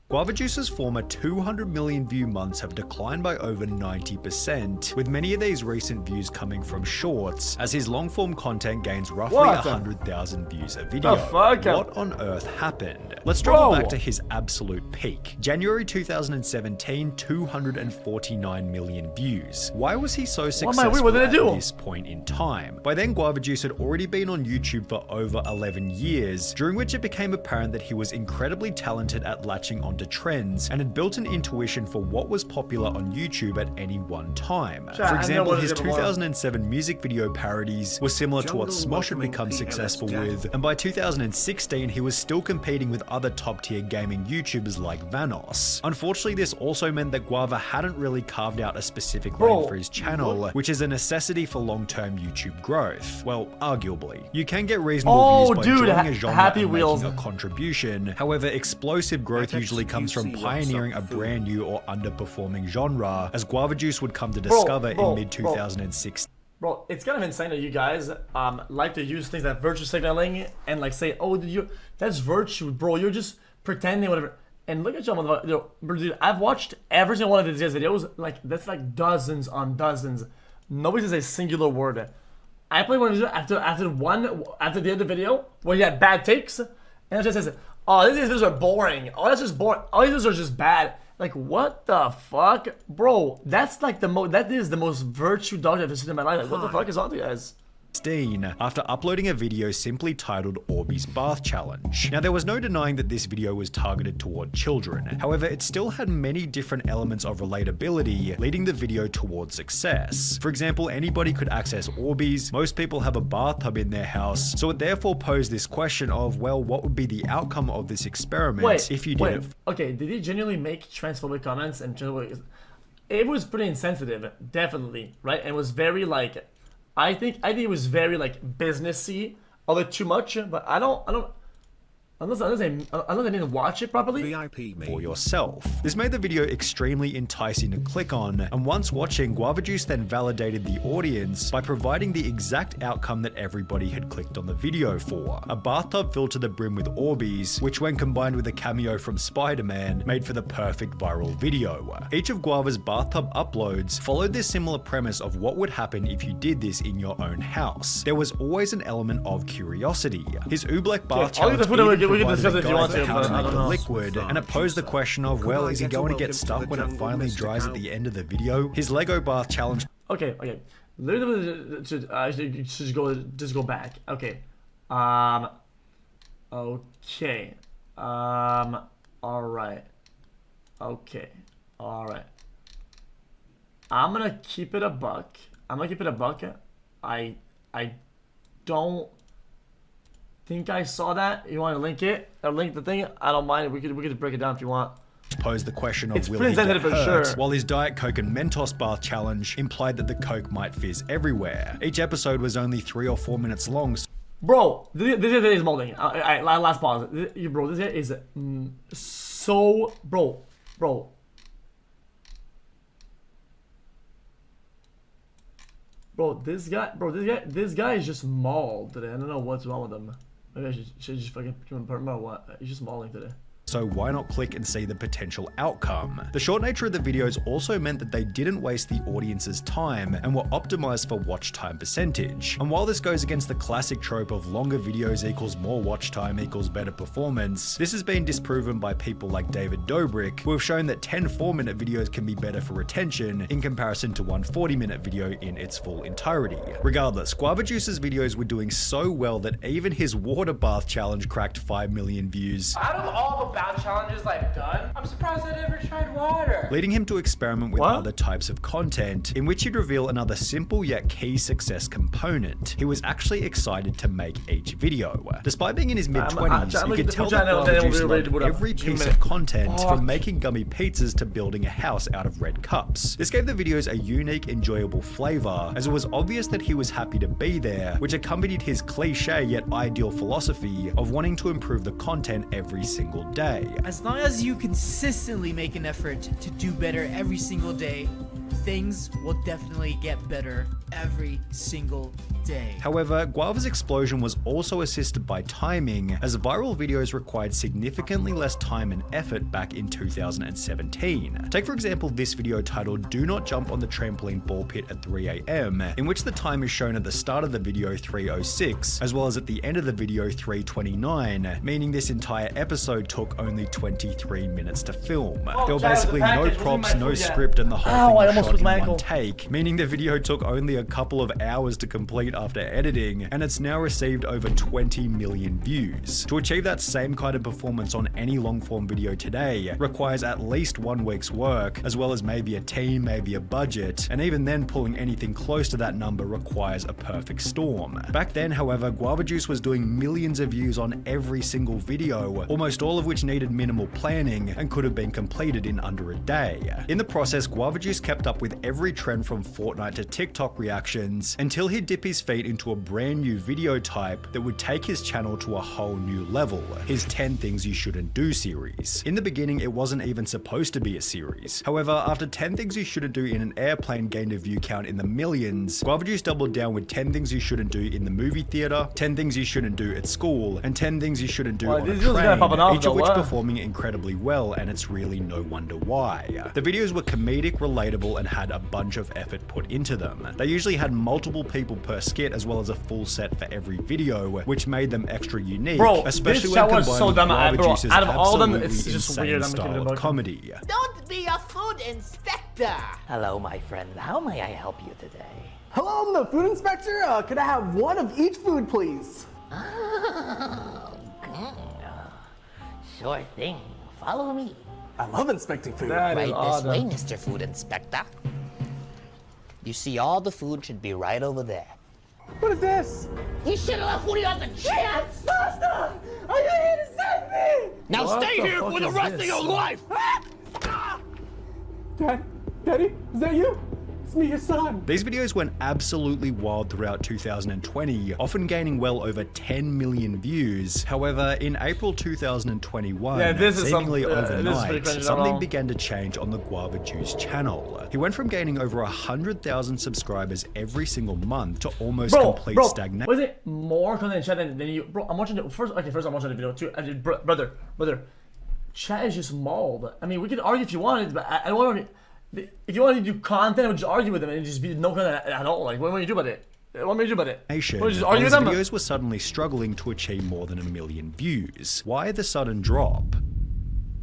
Guava Juice's former 200 million view months have declined by over 90%, with many of these recent views coming from shorts, as his long-form content gains roughly 100,000 views a video. What on earth happened? Let's travel back to his absolute peak. January 2017, 249 million views. Why was he so successful at this point in time? By then, Guava Juice had already been on YouTube for over 11 years, during which it became apparent that he was incredibly talented at latching onto trends and had built an intuition for what was popular on YouTube at any one time. For example, his 2007 music video parodies were similar to what Smosh had become successful with, and by 2016 he was still competing with other top-tier gaming YouTubers like Vanos. Unfortunately, this also meant that Guava hadn't really carved out a specific lane for his channel, which is a necessity for long-term YouTube growth. Well, arguably. You can get reasonable views by joining a genre and making a contribution. However, explosive growth usually comes from pioneering a brand new or underperforming genre, as Guava Juice would come to discover in mid-2016. Bro, it's kind of insane that you guys like to use things like virtue signaling and like say, oh, that's virtue, bro. You're just pretending, whatever. And look at y'all, dude, I've watched every single one of these guys' videos. Like, that's like dozens on dozens. Nobody says a singular word. I play one of these after the end of the video where you had bad takes, and it just says, oh, these videos are boring. Oh, that's just boring. Oh, these videos are just bad. Like, what the fuck? Bro, that's like that is the most virtue dog I've ever seen in my life. Like, what the fuck is on you guys? After uploading a video simply titled Orbeez Bath Challenge. Now, there was no denying that this video was targeted toward children. However, it still had many different elements of relatability, leading the video towards success. For example, anybody could access Orbeez, most people have a bathtub in their house, so it therefore posed this question of, well, what would be the outcome of this experiment if you did it? Okay, did he genuinely make transphobic comments? And it was pretty insensitive, definitely, right? And it was very like, I think it was very like businessy, a little too much, but I don't unless I didn't watch it properly. For yourself. This made the video extremely enticing to click on, and once watching, Guava Juice then validated the audience by providing the exact outcome that everybody had clicked on the video for. A bathtub filled to the brim with Orbeez, which when combined with a cameo from Spider-Man, made for the perfect viral video. Each of Guava's bathtub uploads followed this similar premise of what would happen if you did this in your own house. There was always an element of curiosity. His Oobleck bath challenge we can discuss it if you want to, how but I make don't the know. liquid, and it posed the question of, well, is he going to get stuck when it finally dries at the end of the video? His Lego bath challenge. Okay. Just go back. Okay. Okay. Alright. Okay. Alright. I'm gonna keep it a buck. I don't think I saw that. You want to link it or link the thing? I don't mind. We could break it down if you want. Pose the question of will he get hurt, while his Diet Coke and Mentos bath challenge implied that the Coke might fizz everywhere. Each episode was only 3 or 4 minutes long. Bro, this is molding. Alright, last pause. Bro, this is so bro. Bro, this guy is just mauled today. I don't know what's wrong with him. Maybe I should just fucking confirm or what? He's just mauling today. So why not click and see the potential outcome? The short nature of the videos also meant that they didn't waste the audience's time and were optimized for watch time percentage. And while this goes against the classic trope of longer videos equals more watch time equals better performance, this has been disproven by people like David Dobrik, who have shown that 10 4-minute videos can be better for retention in comparison to one 40-minute video in its full entirety. Regardless, Guava Juice's videos were doing so well that even his water bath challenge cracked 5 million views. Out of all the bath challenges I've done, I'm surprised I never tried water. Leading him to experiment with other types of content, in which he'd reveal another simple yet key success component. He was actually excited to make each video. Despite being in his mid-20s, you could tell that Guava Juice loved every piece of content, from making gummy pizzas to building a house out of red cups. This gave the videos a unique, enjoyable flavor, as it was obvious that he was happy to be there, which accompanied his cliche yet ideal philosophy of wanting to improve the content every single day. As long as you consistently make an effort to do better every single day, things will definitely get better every single day. However, Guava's explosion was also assisted by timing, as viral videos required significantly less time and effort back in 2017. Take for example this video titled "Do Not Jump on the Trampoline Ball Pit at 3 AM, in which the time is shown at the start of the video 3:06, as well as at the end of the video 3:29, meaning this entire episode took only 23 minutes to film. There were basically no props, no script, and the whole thing was shot in one take, meaning the video took only a couple of hours to complete after editing, and it's now received over 20 million views. To achieve that same kind of performance on any long form video today requires at least 1 week's work, as well as maybe a team, maybe a budget, and even then pulling anything close to that number requires a perfect storm. Back then, however, Guava Juice was doing millions of views on every single video, almost all of which needed minimal planning and could have been completed in under a day. In the process, Guava Juice kept up with every trend from Fortnite to TikTok reactions until he'd dip his feet into a brand new video type that would take his channel to a whole new level, his 10 Things You Shouldn't Do series. In the beginning, it wasn't even supposed to be a series. However, after 10 Things You Shouldn't Do in an airplane gained a view count in the millions, Guava Juice doubled down with 10 Things You Shouldn't Do in the movie theater, 10 Things You Shouldn't Do at school, and 10 Things You Shouldn't Do on a train, each of which performing incredibly well, and it's really no wonder why. The videos were comedic, relatable, and had a bunch of effort put into them. They usually had multiple people per skit as well as a full set for every video, which made them extra unique, especially when combined with Guava Juice's absolutely insane style of comedy. Don't be a food inspector! Hello, my friend. How may I help you today? Hello, I'm the food inspector. Could I have one of each food, please? Sure thing. Follow me. I love inspecting food. Right this way, Mr. Food Inspector. You see, all the food should be right over there. What is this? You should have left Woody on the chance! Master! Are you here to save me? Now stay here for the rest of your life! Daddy, is that you? It's me, your son. These videos went absolutely wild throughout 2020, often gaining well over 10 million views. However, in April 2021, seemingly overnight, something began to change on the Guava Juice channel. He went from gaining over 100,000 subscribers every single month to almost complete stagnation. Was it more content in chat than you? Bro, I'm watching it first. Okay, first I'm watching the video too. Brother, chat is just mauled. I mean, we could argue if you wanted, but I don't want to. If you want to do content, I would just argue with them and just be no content at all. Like, what do you do about it? What made you do about it? Just argue with them? Videos were suddenly struggling to achieve more than 1 million views. Why the sudden drop?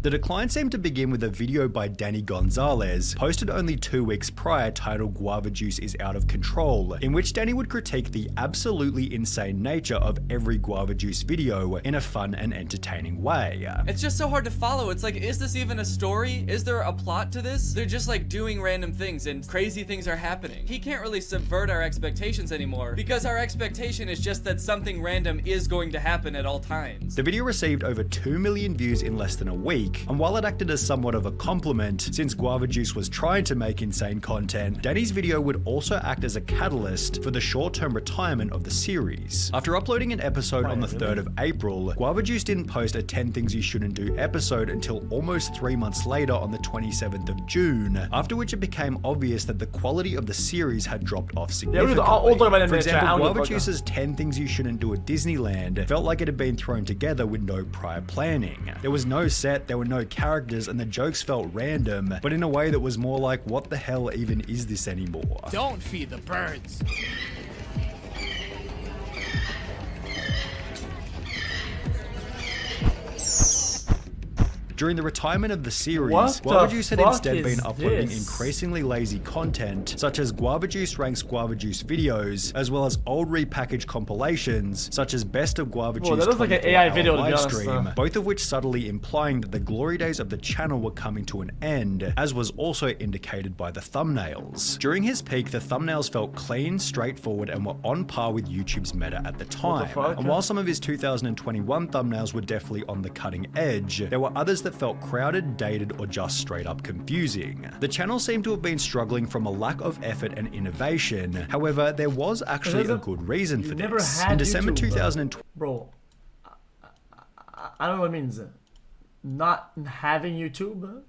The decline seemed to begin with a video by Danny Gonzalez, posted only 2 weeks prior, titled "Guava Juice is Out of Control," in which Danny would critique the absolutely insane nature of every Guava Juice video in a fun and entertaining way. It's just so hard to follow. It's like, is this even a story? Is there a plot to this? They're just like doing random things and crazy things are happening. He can't really subvert our expectations anymore because our expectation is just that something random is going to happen at all times. The video received over 2 million views in less than a week, and while it acted as somewhat of a compliment, since Guava Juice was trying to make insane content, Danny's video would also act as a catalyst for the short-term retirement of the series. After uploading an episode on the 3rd of April, Guava Juice didn't post a 10 Things You Shouldn't Do episode until almost 3 months later on the 27th of June, after which it became obvious that the quality of the series had dropped off significantly. For example, Guava Juice's 10 Things You Shouldn't Do at Disneyland felt like it had been thrown together with no prior planning. There was no set, there were no characters, and the jokes felt random, but in a way that was more like, what the hell even is this anymore? Don't feed the birds. During the retirement of the series, Guava Juice had instead been uploading increasingly lazy content, such as Guava Juice ranks Guava Juice videos, as well as old repackaged compilations, such as Best of Guava Juice that looks like an AI video live stream, both of which subtly implying that the glory days of the channel were coming to an end, as was also indicated by the thumbnails. During his peak, the thumbnails felt clean, straightforward, and were on par with YouTube's meta at the time. And while some of his 2021 thumbnails were definitely on the cutting edge, there were others that felt crowded, dated, or just straight up confusing. The channel seemed to have been struggling from a lack of effort and innovation. However, there was actually a good reason for this. In December 2020, bro, I don't know what it means. Not having YouTube.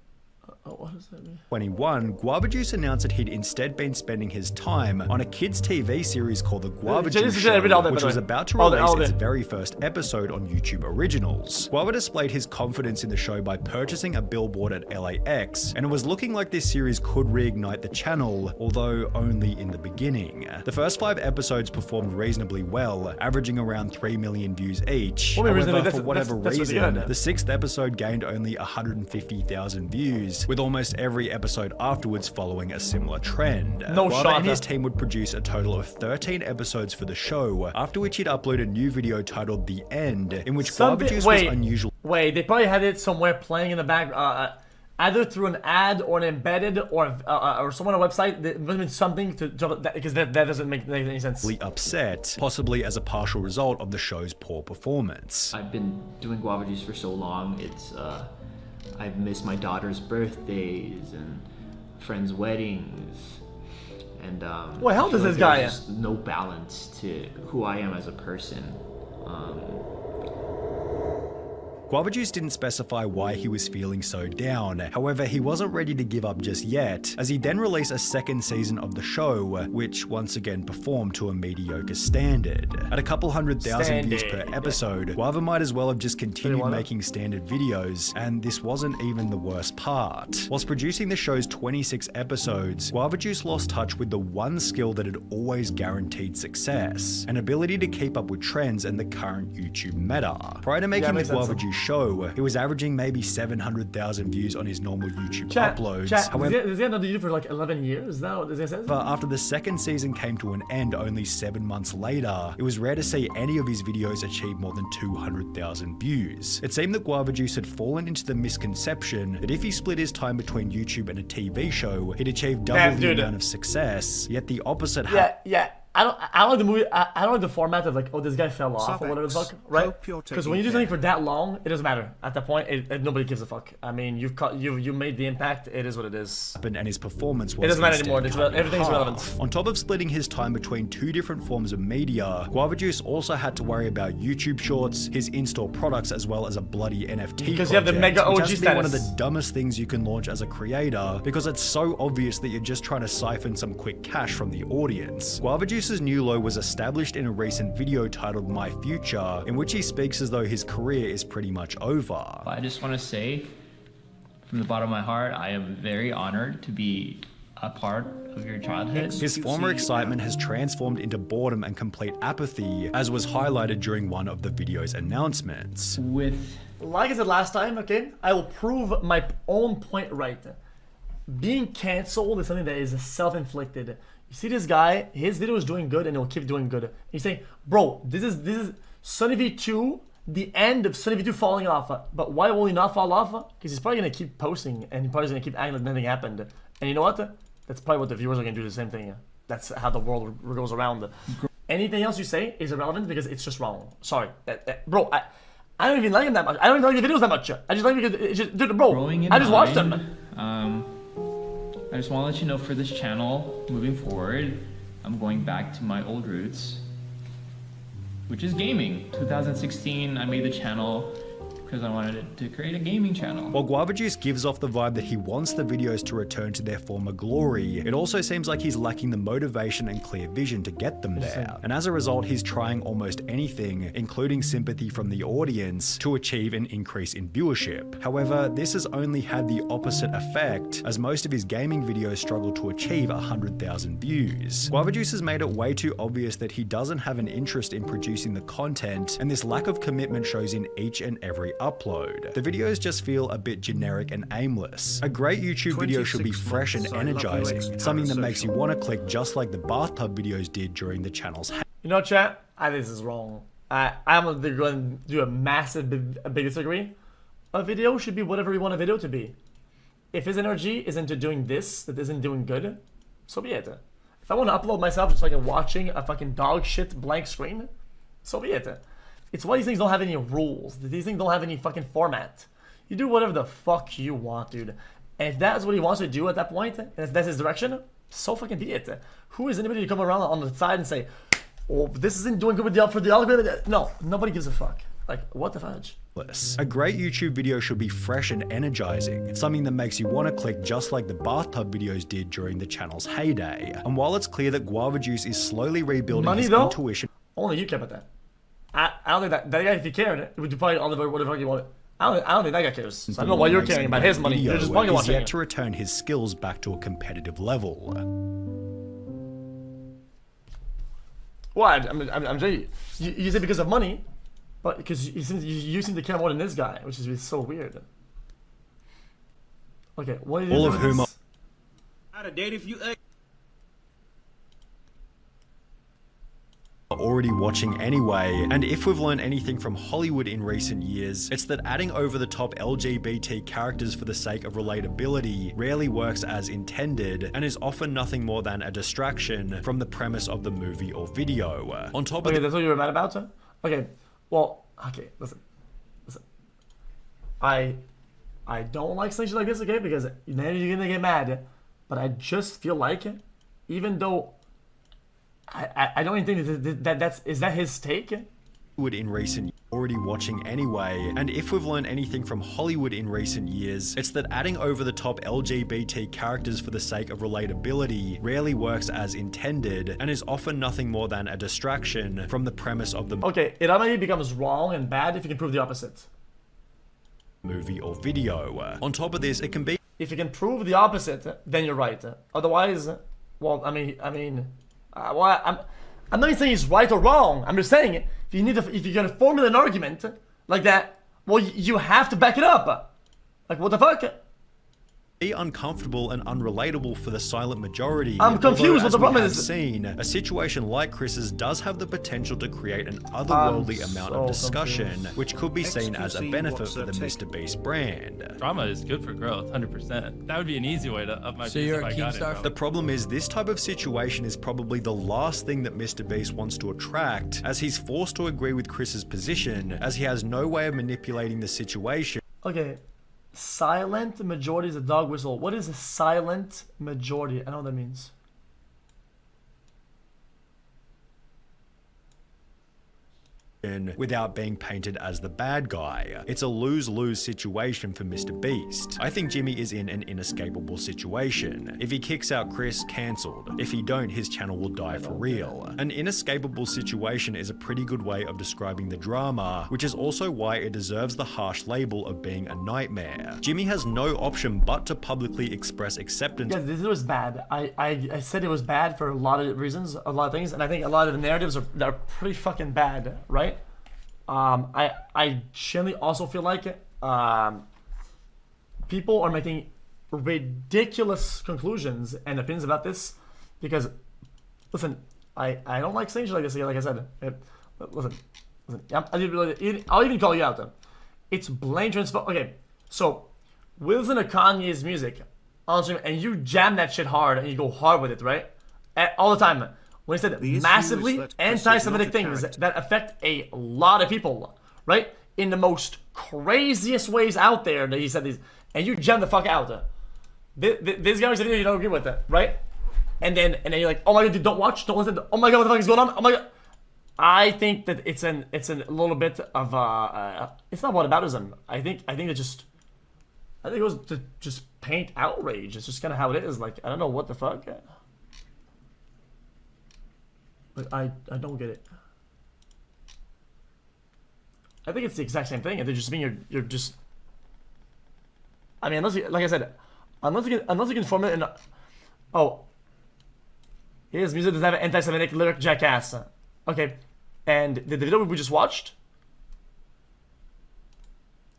What does that mean? 21, Guava Juice announced that he'd instead been spending his time on a kids' TV series called The Guava Juice Show, which was about to release its very first episode on YouTube Originals. Guava displayed his confidence in the show by purchasing a billboard at LAX, and it was looking like this series could reignite the channel, although only in the beginning. The first 5 episodes performed reasonably well, averaging around 3 million views each. However, for whatever reason, the 6th episode gained only 150,000 views, with almost every episode afterwards following a similar trend. Guava and his team would produce a total of 13 episodes for the show, after which he'd upload a new video titled The End, in which Guava Juice was unusual. Wait, they probably had it somewhere playing in the back, either through an ad or an embedded or someone on a website. There must have been something to jump that, because that doesn't make any sense. Upset, possibly as a partial result of the show's poor performance. I've been doing Guava Juice for so long, I've missed my daughter's birthdays and friends' weddings, and what hell does this guy? There's no balance to who I am as a person. Guava Juice didn't specify why he was feeling so down. However, he wasn't ready to give up just yet, as he then released a second season of the show, which once again performed to a mediocre standard. At a couple 100,000 views per episode, Guava might as well have just continued making standard videos, and this wasn't even the worst part. Whilst producing the show's 26 episodes, Guava Juice lost touch with the one skill that had always guaranteed success, an ability to keep up with trends and the current YouTube meta. Prior to making the Guava Juice show, he was averaging maybe 700,000 views on his normal YouTube uploads. However, does he have another YouTube for like 11 years now? Does he say? But after the second season came to an end only 7 months later, it was rare to see any of his videos achieve more than 200,000 views. It seemed that Guava Juice had fallen into the misconception that if he split his time between YouTube and a TV show, he'd achieve double the amount of success, yet the opposite happened. I don't like the movie. I don't like the format of like, oh, this guy fell off or whatever the fuck, right? Because when you do something for that long, it doesn't matter. At that point, nobody gives a fuck. I mean, you made the impact. It is what it is. And his performance was. It doesn't matter anymore. Everything's relevant. On top of splitting his time between 2 different forms of media, Guava Juice also had to worry about YouTube Shorts, his in-store products, as well as a bloody NFT. Because you have the mega OG status. One of the dumbest things you can launch as a creator, because it's so obvious that you're just trying to siphon some quick cash from the audience. Guava Juice's new low was established in a recent video titled My Future, in which he speaks as though his career is pretty much over. I just want to say, from the bottom of my heart, I am very honored to be a part of your childhood. His former excitement has transformed into boredom and complete apathy, as was highlighted during one of the video's announcements. Like I said last time, okay, I will prove my own point right. Being cancelled is something that is self-inflicted. You see this guy, his video is doing good and he'll keep doing good. You say, bro, this is Sunny V2, the end of Sunny V2 falling off. But why will he not fall off? Because he's probably going to keep posting and he's probably going to keep acting like nothing happened. And you know what? That's probably what the viewers are going to do, the same thing. That's how the world goes around. Anything else you say is irrelevant because it's just wrong. Sorry. Bro, I don't even like him that much. I don't even like the videos that much. I just like because it's just, dude, bro, I just watched them. I just want to let you know, for this channel, moving forward, I'm going back to my old roots, which is gaming. 2016, I made the channel because I wanted to create a gaming channel. While Guava Juice gives off the vibe that he wants the videos to return to their former glory, it also seems like he's lacking the motivation and clear vision to get them there. And as a result, he's trying almost anything, including sympathy from the audience, to achieve an increase in viewership. However, this has only had the opposite effect, as most of his gaming videos struggle to achieve 100,000 views. Guava Juice has made it way too obvious that he doesn't have an interest in producing the content, and this lack of commitment shows in each and every upload. The videos just feel a bit generic and aimless. A great YouTube video should be fresh and energizing, something that makes you want to click, just like the bathtub videos did during the channel's. You know, chat, I think this is wrong. I'm going to do a massive big disagree. A video should be whatever you want a video to be. If his energy is into doing this, that isn't doing good, so be it. If I want to upload myself just like watching a fucking dog shit blank screen, so be it. It's why these things don't have any rules. These things don't have any fucking format. You do whatever the fuck you want, dude. And if that's what he wants to do at that point, and if that's his direction, so fucking be it. Who is anybody to come around on the side and say, oh, this isn't doing good with for the algorithm? No, nobody gives a fuck. Like, what the fudge? A great YouTube video should be fresh and energizing, something that makes you want to click just like the bathtub videos did during the channel's heyday. And while it's clear that Guava Juice is slowly rebuilding his intuition, only you care about that. I don't think that guy, if he cared, would you probably Oliver whatever you want. I don't think that guy cares. So I don't know why you're caring about his money. You're just fucking watching yet it. to return his skills back to a competitive level. What? I'm saying you say because of money, but because you seem to care more than this guy, which is so weird. Okay, what are you all of whom are I'd date if you already watching anyway, and if we've learned anything from Hollywood in recent years, it's that adding over-the-top LGBT characters for the sake of relatability rarely works as intended, and is often nothing more than a distraction from the premise of the movie or video. On top of that's what you were mad about, sir? Okay, well, okay, listen. I don't like things like this, okay, because then you're gonna get mad, but I just feel like, even though I don't even think is that his take? In recent already watching anyway, and if we've learned anything from Hollywood in recent years, it's that adding over-the-top LGBT characters for the sake of relatability rarely works as intended, and is often nothing more than a distraction from the premise of the it automatically becomes wrong and bad if you can prove the opposite. Movie or video. On top of this, it can be if you can prove the opposite, then you're right. Otherwise, well, I'm not even saying he's right or wrong. I'm just saying if you're gonna formulate an argument like that, well, you have to back it up. Like, what the fuck? Be uncomfortable and unrelatable for the silent majority. I'm confused what the problem is. A situation like Chris's does have the potential to create an otherworldly amount of discussion, which could be seen as a benefit for the Mr. Beast brand. Drama is good for growth, 100%. That would be an easy way to up my So you're if a I got Keemstar? it. The problem is this type of situation is probably the last thing that Mr. Beast wants to attract, as he's forced to agree with Chris's position, as he has no way of manipulating the situation. Okay. Silent majority is a dog whistle. What is a silent majority? I don't know what that means. Without being painted as the bad guy. It's a lose-lose situation for Mr. Beast. I think Jimmy is in an inescapable situation. If he kicks out Chris, cancelled. If he don't, his channel will die for real. An inescapable situation is a pretty good way of describing the drama, which is also why it deserves the harsh label of being a nightmare. Jimmy has no option but to publicly express acceptance. Yes, this was bad. I said it was bad for a lot of reasons, a lot of things, and I think a lot of the narratives are pretty fucking bad, right? I generally also feel like people are making ridiculous conclusions and opinions about this because, listen, I don't like saying shit like this. Like I said, listen, I'll even call you out though. It's blatant transfer. Okay, so listen to Kanye's music on stream and you jam that shit hard and you go hard with it, right? All the time. When he said massively anti-Semitic things that affect a lot of people, right? In the most craziest ways out there that he said these, and you jam the fuck out. This guy said you don't agree with it, right? And then you're like, oh my god, dude, don't watch, don't listen. Oh my god, what the fuck is going on? Oh my god. I think that it's a little bit of it's not whataboutism. I think it was to just paint outrage. It's just kind of how it is. Like, I don't know what the fuck. But I don't get it. I think it's the exact same thing. They're just being you're just. I mean, unless you, like I said, unless you can form it in. Oh. His music doesn't have an anti-Semitic lyric, jackass. Okay, and the video we just watched.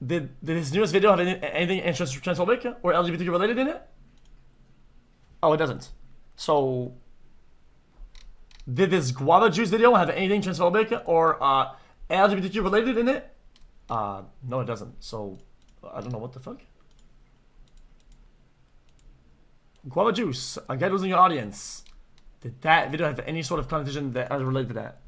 Did his newest video have anything transphobic or LGBTQ related in it? Oh, it doesn't. So. Did this Guava Juice video have anything transphobic or LGBTQ related in it? No, it doesn't. So, I don't know what the fuck. Guava Juice, a guy losing your audience. Did that video have any sort of connotation that are related to that?